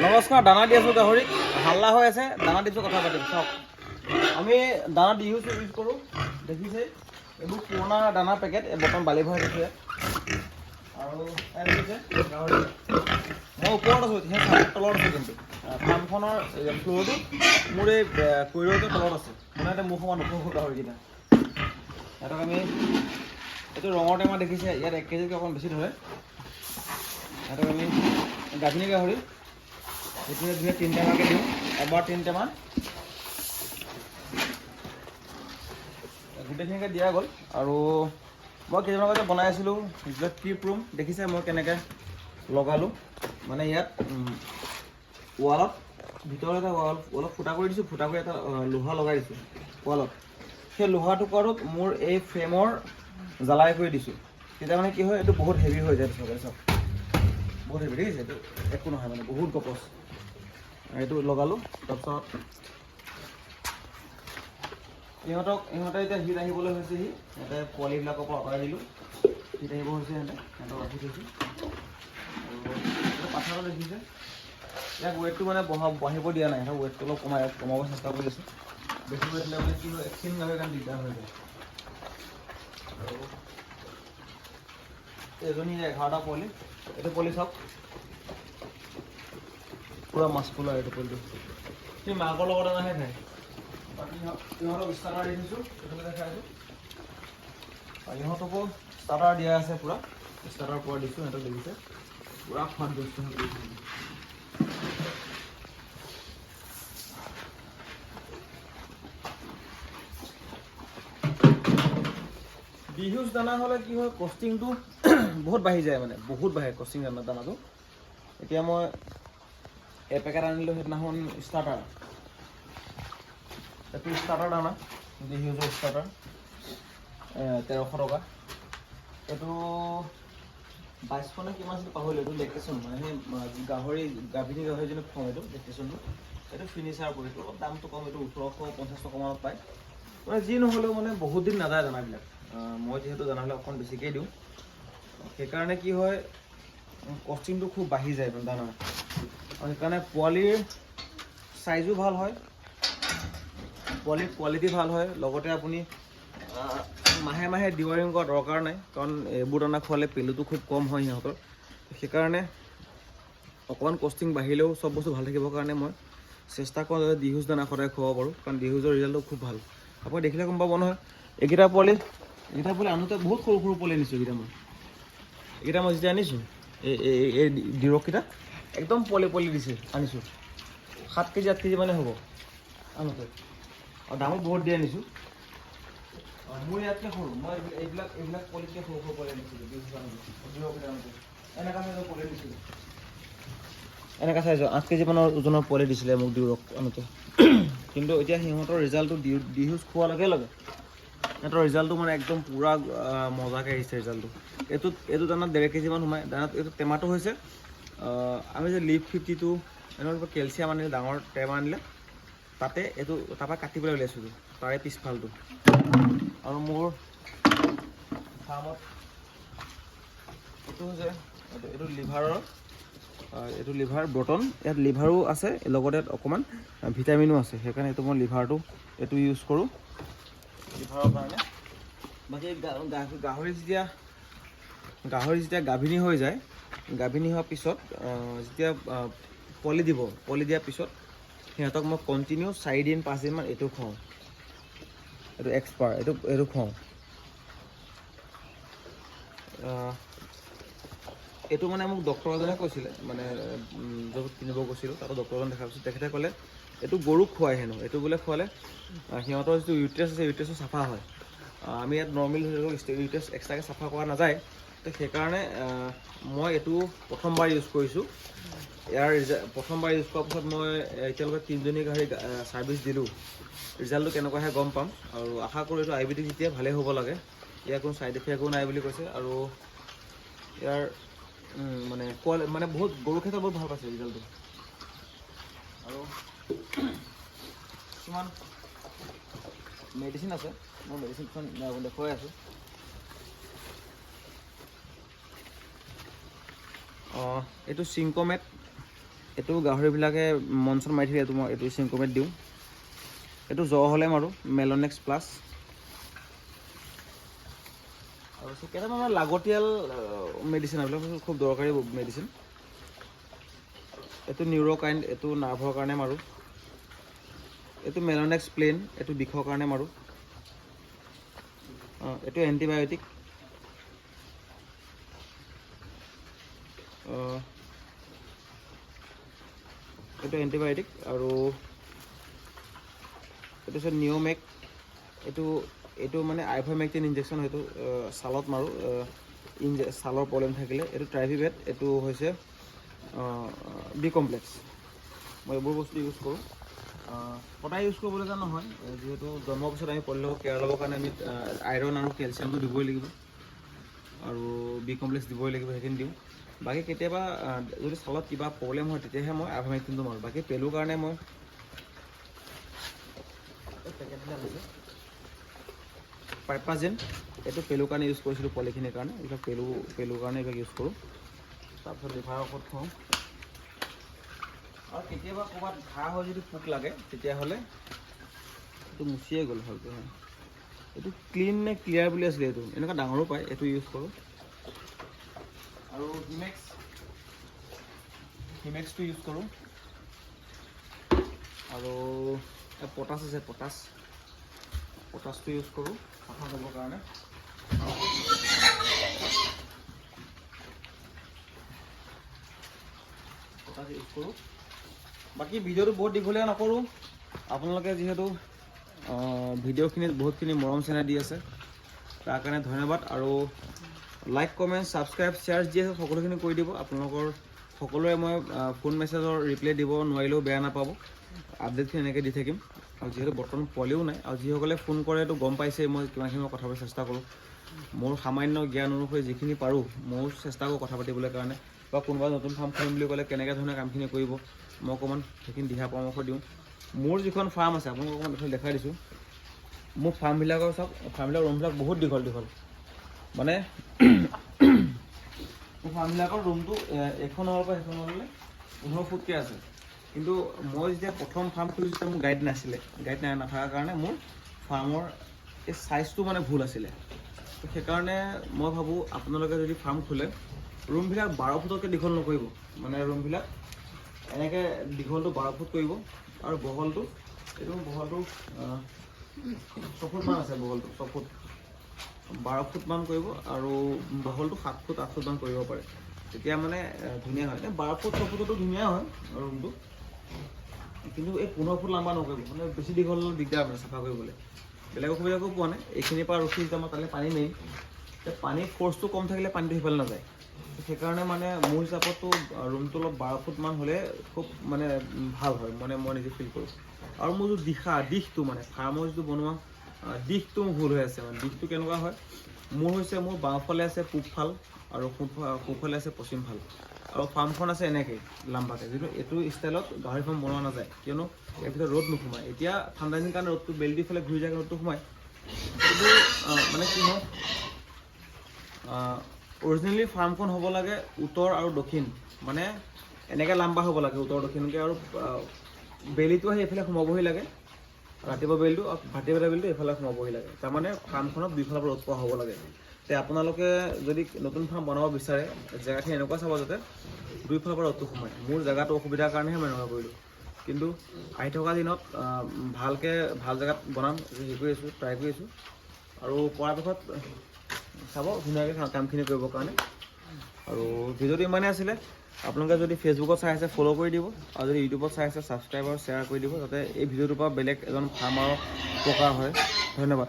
নমস্কাৰ, দানা দি আছোঁ গাহৰিক। হাল্লা হৈ আছে, দানা দিছোঁ, কথা পাতিম চাওক। আমি দানা ইউজ কৰোঁ, দেখিছে এইবোৰ পুৰণা দানা পেকেট, বৰ্তমান বালি ভৰাই দিছোঁ আৰু দেখিছে গাহৰি। মই ওপৰত আছোঁ, সেই তলত আছোঁ, কিন্তু ফাৰ্মখনৰ ফ্ল'ৰটো মোৰ এই কৰিডৰটোৰ তলত আছে। মানে এতিয়া মোৰ সমান ওখ গাহৰিকেইটা। সিহঁতক আমি এইটো ৰঙৰ টেমা দেখিছে, ইয়াত 1 কেজিতকৈ অকণমান বেছি ধৰে। সিহঁতক আমি গাভিনী গাহৰি এইটোৱে 3 টেমাকৈ দিওঁ, এবাৰ 3 টেমা গোটেইখিনিকে দিয়া গ'ল। আৰু মই কেইদিনমান আগতে বনাই আছিলোঁ ট্ৰিপ ৰুম, দেখিছে মই কেনেকৈ লগালোঁ। মানে ইয়াত ৱালত ভিতৰত এটা ৱালত ফুটা কৰি দিছোঁ, ফুটা কৰি এটা লোহা লগাই দিছোঁ ৱালত। সেই লোহা টুকুৰাটোত মোৰ এই ফ্ৰেমৰ জ্বালাই কৰি দিছোঁ। তেতিয়া মানে কি হয়, এইটো বহুত হেভি হৈ যায়। চাওক বহুত হেভি, দেখিছে? এইটো একো নহয়, মানে বহুত গপচ। এইটো লগালোঁ। তাৰপিছত ইহঁতে এতিয়া হিট আহিবলৈ হৈছেহি। ইয়াতে পোৱালিবিলাকৰ পৰা আঁতৰাই দিলোঁ, হিট আহিব হৈছে। সিহঁতক ৰাখি থৈছোঁ। আৰু পাথাৰটো দেখিছে, ইয়াক ৱেটটো মানে বাঢ়িব দিয়া নাই। সিহঁতক ৱেটটো অলপ কমাব চেষ্টা কৰি আছোঁ। বেছি ৱেট দিলে মানে কি হয়, এক্সিডেণ্ট নহয়, কাৰণে দিগদাৰ হৈ যায়। আৰু এজনী 11টা পোৱালি। এইটো পোৱালি চাওক, পুৰা মাছখোলা। এইটো পোৱালিটো সি মাকৰ লগত এনাহে খায়। বাকী ইহঁতক ষ্টাৰ্টাৰ দি থৈছোঁ, এইফালে দেখাইছোঁ। আৰু ইহঁতকো ষ্টাৰ্টাৰ দিয়া আছে, পূৰা ষ্টাৰ্টাৰ পৰা দিছোঁ। সিহঁতক দেখিছে পূৰা খোৱাত বস্তু সিহঁতক। বিহুজ দানা হ'লে কি হয়, কষ্টিংটো বহুত বাঢ়ি যায়, মানে বহুত বাঢ়ে কষ্টিং দানাটো। এতিয়া মই এপেকেট আনিলোঁ সেইদিনাখন ষ্টাৰ্টাৰ। এইটো ষ্টাৰ্টাৰ দানা, বিহুজৰ ষ্টাৰ্টাৰ, 1300 টকা। এইটো 2200 নে কিমান আছিল পাহৰিলোঁ। এইটো লেক্টেশ্যন, মানে সেই গাভিনী গাহৰিজনী খুৱাওঁ। এইটো লেক্টেশ্যনটো, এইটো ফিনিচাৰ পৰিটো অলপ দামটো কম। এইটো 1850 টকামানত পায়। মানে যি নহ'লেও মানে বহুত দিন নাযায় দানাবিলাক। মই যিহেতু দানাবিলাক অকণ বেছিকৈ দিওঁ, সেইকাৰণে কি হয়, কষ্টিংটো খুব বাঢ়ি যায় দানা। আৰু সেইকাৰণে পোৱালিৰ চাইজো ভাল হয়, পোৱালিৰ কোৱালিটি ভাল হয়। লগতে আপুনি মাহে মাহে ডিৱাৰিং কৰা দৰকাৰ নাই, কাৰণ এইবোৰ দানা খোৱালে পেলুটো খুব কম হয় সিহঁতৰ। সেইকাৰণে অকণমান কষ্টিং বাঢ়িলেও চব বস্তু ভাল থাকিবৰ কাৰণে মই চেষ্টা কৰোঁ যাতে বিহুজ দানা সদায় খুৱাব পাৰোঁ, কাৰণ বিহুজৰ ৰিজাল্টটো খুব ভাল। আপুনি দেখিলে গম পাব নহয়। এইকেইটা পোৱালি আনোতে বহুত সৰু সৰু পোৱালি আনিছোঁ। এইকেইটা মই যেতিয়া আনিছোঁ, এই ডিৰককেইটা একদম পোৱালি দিছে, আনিছোঁ 7 কেজি 8 কেজি মানে হ'ব আনোতে। আৰু দামো বহুত দি আনিছোঁ। মোৰ ইয়াতকৈ সৰু, মই এইবিলাক পোৱালিতকৈ সৰু পোৱালি আনিছিলোঁ। এনেকুৱা চাইজৰ পোৱালি দিছিলোঁ, এনেকুৱা চাইজৰ 8 কেজি মানৰ ওজনৰ পোৱালি দিছিলে মোক ডিৰক আনোতে। কিন্তু এতিয়া সিহঁতৰ ৰিজাল্টটো বিহুজ খোৱাৰ লগে লগে সিহঁতৰ ৰিজাল্টটো মানে একদম পূৰা মজাকৈ আহিছে ৰিজাল্টটো। এইটো দানাত 1.5 কেজিমান সোমায়। দানাত এইটো টেমাটো হৈছে, আমি যে লিভ 52 এনেকুৱা কেলচিয়াম আনিলে, ডাঙৰ টেমা আনিলে, তাতে এইটো তাৰপৰা কাটি পেলাই উলিয়াইছোঁ, তাৰে পিছফালটো। আৰু মোৰ ফাৰ্মত এইটো হৈছে, এইটো লিভাৰ ব্ৰটন। ইয়াত লিভাৰো আছে, লগতে অকণমান ভিটামিনো আছে। সেইকাৰণে এইটো মই লিভাৰটো এইটো ইউজ কৰোঁ লিভাৰৰ কাৰণে। বাকী গাহৰি যেতিয়া গাভিনী হৈ যায়, গাভিনী হোৱাৰ পিছত যেতিয়া পোৱালি দিয়াৰ পিছত সিহঁতক মই কণ্টিনিউ 4 দিন 5 দিনমান এইটো খুৱাওঁ। এইটো এক্সপাৰ, এইটো খুৱাওঁ। এইটো মানে মোক ডক্তৰ এজনে কৈছিলে, মানে য'ত কিনিব গৈছিলোঁ তাতো ডক্তৰ এজন দেখা পাইছোঁ। তেখেতে ক'লে এইটো গৰুক খুৱাই হেনো, এইটো বোলে খুৱালে সিহঁতৰ যিটো ইউট্ৰেছ আছে, ইউট্ৰেছটো চাফা হয়। আমি ইয়াত নৰ্মেল ইউট্ৰেছ এক্সট্ৰাকৈ চাফা কৰা নাযায়। তো সেইকাৰণে মই এইটো প্ৰথমবাৰ ইউজ কৰিছোঁ। প্ৰথমবাৰ ইউজ কৰাৰ পিছত মই এতিয়ালৈকে 3জনী গাহৰি ছাৰ্ভিচ দিলোঁ। ৰিজাল্টটো কেনেকুৱা আহে গম পাম। আৰু আশা কৰোঁ এইটো আয়ুৰ্বেদিক যেতিয়া ভালেই হ'ব লাগে। ইয়াৰ কোনো ছাইড ইফেক্টো নাই বুলি কৈছে। আৰু ইয়াৰ মানে বহুত গৰুৰ ক্ষেত্ৰত বহুত ভাল পাইছে ৰিজাল্টটো। আৰু কিছুমান মেডিচিন আছে, মই মেডিচিনখন দেখুৱাই আছোঁ। এইটো চিংকমেট এইটো গাহৰিবিলাকে মন চন মাৰি থাকে, এইটো মই এইটো চিংকোমেট দিওঁ। এইটো জ্বৰ হ'লে মাৰোঁ মেলনেক্স প্লাছ। আৰু কেইটামান আমাৰ লাগতিয়াল মেডিচিন, এইবিলাক খুব দৰকাৰী মেডিচিন। এইটো নিউৰ'কাইণ্ড, এইটো নাৰ্ভৰ কাৰণে মাৰোঁ। এইটো মেলনেক্স প্লেন, এইটো বিষৰ কাৰণে মাৰোঁ। এইটো এণ্টিবায়'টিক। এইটো এণ্টিবায়'টিক। আৰু এইটো হৈছে নিঅ'মেক। এইটো মানে আইভাৰমেক্টিন ইনজেকশ্যন, সেইটো ছালত মাৰোঁ ছালৰ প্ৰব্লেম থাকিলে। এইটো ট্ৰাইভিভেট, এইটো হৈছে বি কমপ্লেক্স। মই এইবোৰ বস্তু ইউজ কৰোঁ। সদায় ইউজ কৰিবলগীয়া নহয়, যিহেতু জন্মৰ পিছত আমি পোৱালিটোক কেয়াৰ ল'বৰ কাৰণে আমি আইৰণ আৰু কেলচিয়ামটো দিবই লাগিব, আৰু বি কমপ্লেক্স দিবই লাগিব, সেইখিনি দিওঁ। বাকী কেতিয়াবা যদি ছালত কিবা প্ৰব্লেম হয় তেতিয়াহে মই আইভাৰমেক্টিনটো মাৰোঁ। বাকী পেলুৰ কাৰণে মই পাইপাজেন, এইটো পেলুৰ কাৰণে ইউজ কৰিছিলোঁ, পোৱালিখিনিৰ কাৰণে। এইবিলাক পেলুৰ কাৰণে এইবিলাক ইউজ কৰোঁ। তাৰপিছত লিভাৰৰ ঔষধ খুৱাওঁ। আৰু কেতিয়াবা ক'ৰবাত ঘাঁ হৈ যদি পোক লাগে তেতিয়াহ'লে এইটো মুচিয়ে গ'ল ভালকৈ। এইটো ক্লিন নে ক্লিয়াৰ বুলি আছিলে, এইটো এনেকুৱা ডাঙৰো পায়, এইটো ইউজ কৰোঁ। আৰু হিমেক্সটো ইউজ কৰোঁ। আৰু পটাছ আছে, পটাছটো ইউজ কৰোঁ চাফা কৰিবৰ কাৰণে। পটাছ ইউজ কৰোঁ। বাকী ভিডিঅ'টো বহুত দীঘলীয়া নকৰোঁ, আপোনালোকে যিহেতু ভিডিঅ'খিনিত বহুতখিনি মৰম চেনেহ দি আছে, তাৰ কাৰণে ধন্যবাদ। আৰু লাইক, কমেণ্ট, ছাবস্ক্ৰাইব, শ্বেয়াৰ যি আছে সকলোখিনি কৰি দিব। আপোনালোকৰ সকলোৰে মই ফোন মেছেজৰ ৰিপ্লাই দিব নোৱাৰিলেও বেয়া নাপাব, আপডেটখিনি এনেকৈ দি থাকিম। আৰু যিহেতু বৰ্তমান পোৱালিও নাই, আৰু যিসকলে ফোন কৰেতো গম পাইছে মই কিমানখিনি মই কথা পাতিবলৈ চেষ্টা কৰোঁ। মোৰ সামান্য জ্ঞান অনুসৰি যিখিনি পাৰোঁ ময়ো চেষ্টা কৰোঁ কথা পাতিবলৈ কাৰণে। বা কোনোবা নতুন ফাৰ্ম খুলিম বুলি ক'লে কেনেকৈ ধৰণে কামখিনি কৰিব মই অকণমান সেইখিনি দিহা পৰামৰ্শ দিওঁ। মোৰ যিখন ফাৰ্ম আছে আপোনালোকক অকণমান দেখাই দিছোঁ। মোৰ ফাৰ্মবিলাকৰ ফাৰ্মবিলাকৰ ৰুমবিলাক বহুত দীঘল, মানে মোৰ ফাৰ্মবিলাকৰ ৰুমটো এখনৰ পৰা সেইখনলৈ 15 ফুটকৈ আছে। কিন্তু মই যেতিয়া প্ৰথম ফাৰ্ম খুলিছিলোঁ মোৰ গাইড নাছিলে, নথকাৰ কাৰণে মোৰ ফাৰ্মৰ এই চাইজটো মানে ভুল আছিলে। সেইকাৰণে মই ভাবোঁ আপোনালোকে যদি ফাৰ্ম খোলে ৰুমবিলাক 12 ফুটতকৈ দীঘল নকৰিব। মানে ৰুমবিলাক এনেকৈ দীঘলটো 12 ফুট কৰিব, আৰু বহলটো 6 ফুটমান আছে, বহলটো 6 ফুট, 12 ফুটমান কৰিব, আৰু বহলটো 7 ফুট 8 ফুটমান কৰিব পাৰে। তেতিয়া মানে ধুনীয়া হয়। 12 ফুট 6 ফুটতো ধুনীয়া হয় ৰুমটো, কিন্তু এই 15 ফুট লাম্বা নকৰিব, মানে বেছি দীঘল দিগদাৰ মানে চাফা কৰিবলৈ। বেলেগ অসুবিধা একো পোৱা নাই। এইখিনিৰ পৰা ৰখি যেতিয়া মই তালৈ পানী মাৰিম, পানীৰ ফ'ৰ্চটো কম থাকিলে পানীটো সিফালে নাযায়। সেইকাৰণে মানে মোৰ হিচাপততো ৰুমটো অলপ 12 ফুটমান হ'লে খুব মানে ভাল হয়, মানে মই নিজে ফিল কৰোঁ। আৰু মোৰ যিটো দিশটো মানে ফাৰ্মৰ যিটো বনোৱা দিশটো ভুল হৈ আছে। মানে দিশটো কেনেকুৱা হয়, মোৰ বাওঁফালে আছে পূবফাল, আৰু সোঁফালে আছে পশ্চিমফাল, আৰু ফাৰ্মখন আছে এনেকৈ লাম্বাকৈ, যিটো এইটো ষ্টাইলত গাহৰি ফাৰ্ম বনোৱা নাযায়, কিয়নো ইয়াৰ ভিতৰত ৰ'দ নোসোমায়। এতিয়া ঠাণ্ডা দিনৰ কাৰণে ৰ'দটো বেল্টিৰ ফালে ঘূৰি যায়, ৰ'দটো সোমায়। কিন্তু মানে কি হয়, অৰিজিনেলি ফাৰ্মখন হ'ব লাগে উত্তৰ আৰু দক্ষিণ, মানে এনেকৈ লাম্বা হ'ব লাগে উত্তৰ দক্ষিণকৈ, আৰু বেলিটো আহি এইফালে সোমাবহি লাগে, ৰাতিপুৱা বেলিটো, আৰু ভাটিবেলা বেলিটো এইফালে সোমাবহি লাগে। তাৰমানে ফাৰ্মখনত দুইফালৰ পৰা ৰ'দ পোৱা হ'ব লাগে। তে আপোনালোকে যদি নতুন ফাৰ্ম বনাব বিচাৰে জেগাখিনি এনেকুৱা চাব যাতে দুইফালৰ পৰা ৰ'দটো সোমায়। মোৰ জেগাটো অসুবিধাৰ কাৰণেহে মই এনেকুৱা কৰিলোঁ, কিন্তু আহি থকা দিনত ভালকৈ ভাল জেগাত বনাম হেৰি কৰি আছোঁ, ট্ৰাই কৰি আছোঁ। আৰু পৰাপক্ষত চাব ধুনীয়াকৈ কামখিনি কৰিবৰ কাৰণে। আৰু ভিডিঅ'টো ইমানেই আছিলে। আপোনালোকে যদি ফেচবুকত চাই আছে ফ'ল' কৰি দিব, আৰু যদি ইউটিউবত চাই আছে ছাবস্ক্ৰাইব আৰু শ্বেয়াৰ কৰি দিব, যাতে এই ভিডিঅ'টোৰ পৰা বেলেগ এজন ফাৰ্মাৰৰ উপকাৰ হয়। ধন্যবাদ।